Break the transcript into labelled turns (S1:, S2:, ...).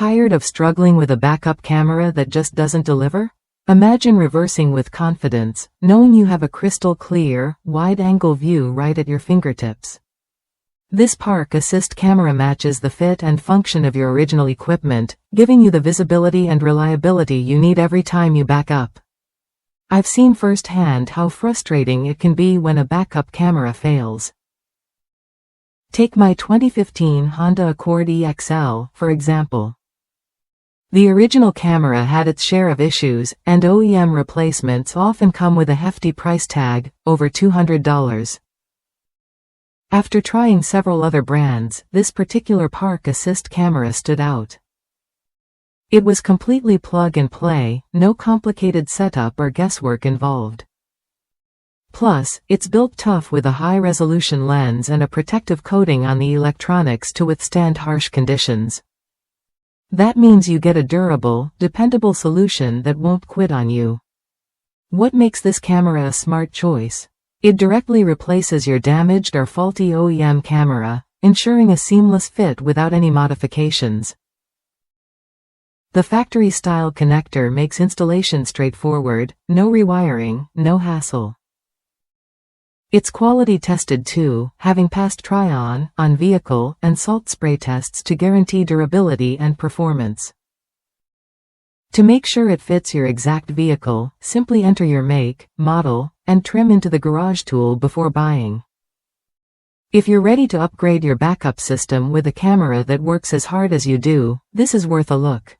S1: Tired of struggling with a backup camera that just doesn't deliver? Imagine reversing with confidence, knowing you have a crystal clear, wide-angle view right at your fingertips. This Park Assist camera matches the fit and function of your original equipment, giving you the visibility and reliability you need every time you back up. I've seen firsthand how frustrating it can be when a backup camera fails. Take my 2015 Honda Accord EXL, for example. The original camera had its share of issues, and OEM replacements often come with a hefty price tag, over $200. After trying several other brands, this particular Park Assist camera stood out. It was completely plug and play, no complicated setup or guesswork involved. Plus, it's built tough with a high-resolution lens and a protective coating on the electronics to withstand harsh conditions. That means you get a durable, dependable solution that won't quit on you. What makes this camera a smart choice? It directly replaces your damaged or faulty OEM camera, ensuring a seamless fit without any modifications. The factory-style connector makes installation straightforward, no rewiring, no hassle. It's quality tested too, having passed try-on, on-vehicle, and salt spray tests to guarantee durability and performance. To make sure it fits your exact vehicle, simply enter your make, model, and trim into the garage tool before buying. If you're ready to upgrade your backup system with a camera that works as hard as you do, this is worth a look.